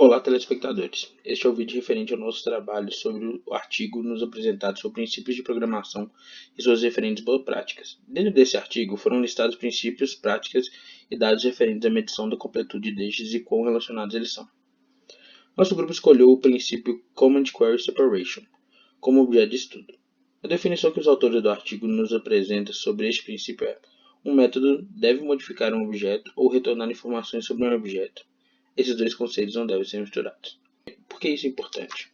Olá, telespectadores. Este é o vídeo referente ao nosso trabalho sobre o artigo nos apresentado sobre princípios de programação e suas referentes boas práticas. Dentro desse artigo foram listados princípios, práticas e dados referentes à medição da completude destes e quão relacionados eles são. Nosso grupo escolheu o princípio Command Query Separation como objeto de estudo. A definição que os autores do artigo nos apresentam sobre este princípio é: um método deve modificar um objeto ou retornar informações sobre um objeto. Esses dois conceitos não devem ser misturados. Por que isso é importante?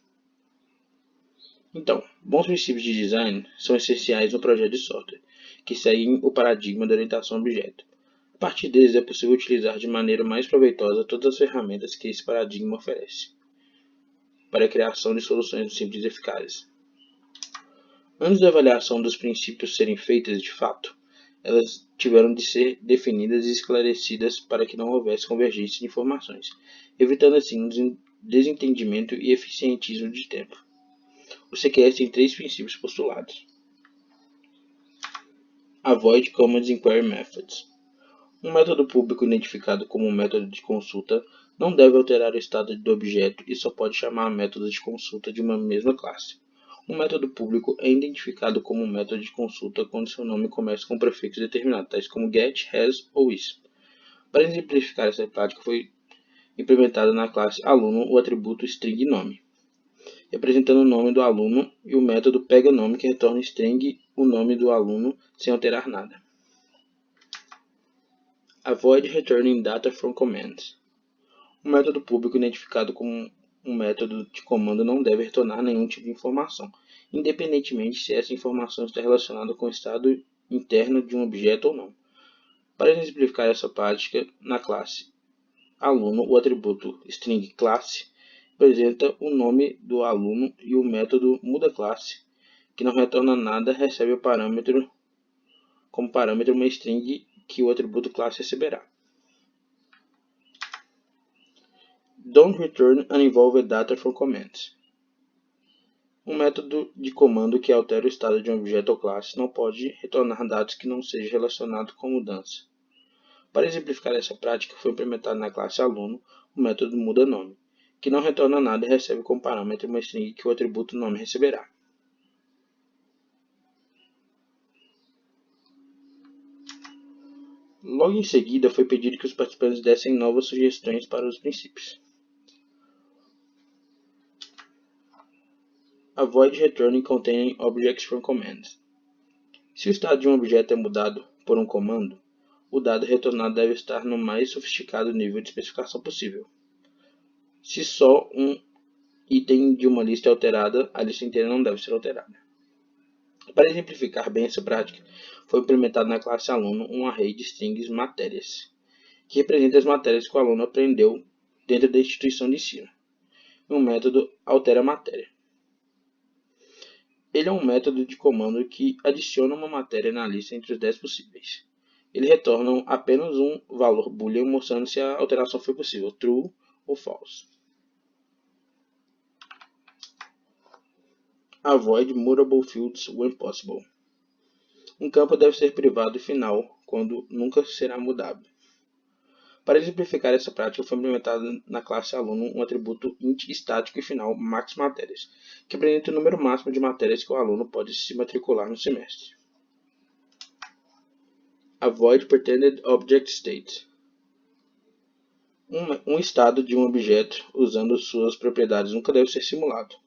Então, bons princípios de design são essenciais no projeto de software, que seguem o paradigma da orientação a objeto. A partir deles é possível utilizar de maneira mais proveitosa todas as ferramentas que esse paradigma oferece para a criação de soluções simples e eficazes. Antes da avaliação dos princípios serem feitas de fato, elas tiveram de ser definidas e esclarecidas para que não houvesse convergência de informações, evitando assim um desentendimento e eficientismo de tempo. O CQS tem três princípios postulados. Avoid Command Inquiry Methods. Um método público identificado como um método de consulta não deve alterar o estado do objeto e só pode chamar métodos de consulta de uma mesma classe. Um método público é identificado como um método de consulta quando seu nome começa com um prefixo determinado, tais como get, has ou is. Para exemplificar essa prática, foi implementada na classe aluno o atributo string nome, representando o nome do aluno, e o método pega nome que retorna string o nome do aluno sem alterar nada. Avoid returning data from commands. Um método público identificado como um método de comando não deve retornar nenhum tipo de informação, independentemente se essa informação está relacionada com o estado interno de um objeto ou não. Para exemplificar essa prática, na classe aluno, o atributo string classe representa o nome do aluno, e o método muda-classe, que não retorna nada, recebe como parâmetro uma string que o atributo classe receberá. Don't return uninvolved data from commands. Um método de comando que altera o estado de um objeto ou classe não pode retornar dados que não sejam relacionados com mudança. Para exemplificar essa prática, foi implementado na classe aluno o método muda-nome, que não retorna nada e recebe como parâmetro uma string que o atributo nome receberá. Logo em seguida, foi pedido que os participantes dessem novas sugestões para os princípios. Avoid returning containing objects from commands. Se o estado de um objeto é mudado por um comando, o dado retornado deve estar no mais sofisticado nível de especificação possível. Se só um item de uma lista é alterada, a lista inteira não deve ser alterada. Para exemplificar bem essa prática, foi implementado na classe aluno um array de strings matérias, que representa as matérias que o aluno aprendeu dentro da instituição de ensino. Um método altera matéria. Ele é um método de comando que adiciona uma matéria na lista entre os 10 possíveis. Ele retorna apenas um valor boolean mostrando se a alteração foi possível, true ou false. Avoid mutable fields when possible. Um campo deve ser privado e final quando nunca será mudado. Para exemplificar essa prática, foi implementado na classe aluno um atributo int estático e final max matérias, que apresenta o número máximo de matérias que o aluno pode se matricular no semestre. Avoid pretended object state. Um estado de um objeto usando suas propriedades nunca deve ser simulado.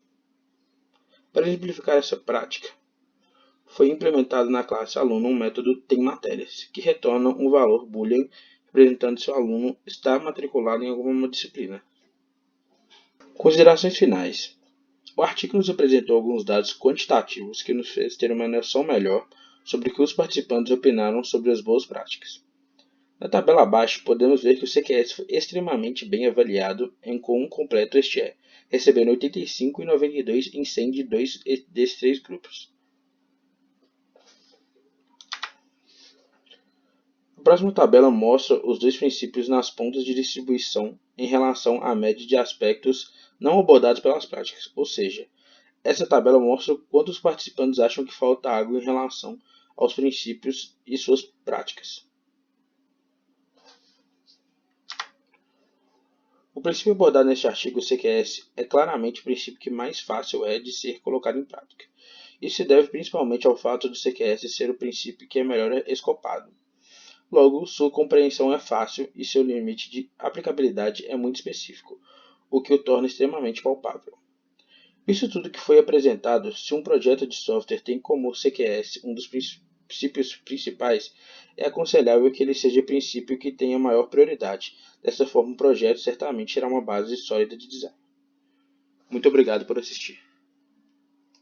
Para exemplificar essa prática, foi implementado na classe aluno um método temMatérias, que retorna um valor boolean representando se o aluno está matriculado em alguma disciplina. Considerações finais. O artigo nos apresentou alguns dados quantitativos que nos fez ter uma noção melhor sobre o que os participantes opinaram sobre as boas práticas. Na tabela abaixo, podemos ver que o CQS foi extremamente bem avaliado em quão completo este é, recebendo 85 e 92 em 100 de dois desses três grupos. A próxima tabela mostra os dois princípios nas pontas de distribuição em relação à média de aspectos não abordados pelas práticas, ou seja, essa tabela mostra quanto os participantes acham que falta água em relação aos princípios e suas práticas. O princípio abordado neste artigo CQS é claramente o princípio que mais fácil é de ser colocado em prática. Isso se deve principalmente ao fato do CQS ser o princípio que é melhor escopado. Logo, sua compreensão é fácil e seu limite de aplicabilidade é muito específico, o que o torna extremamente palpável. Visto tudo que foi apresentado, se um projeto de software tem como CQS um dos princípios principais, é aconselhável que ele seja o princípio que tenha maior prioridade. Dessa forma, o projeto certamente será uma base sólida de design. Muito obrigado por assistir.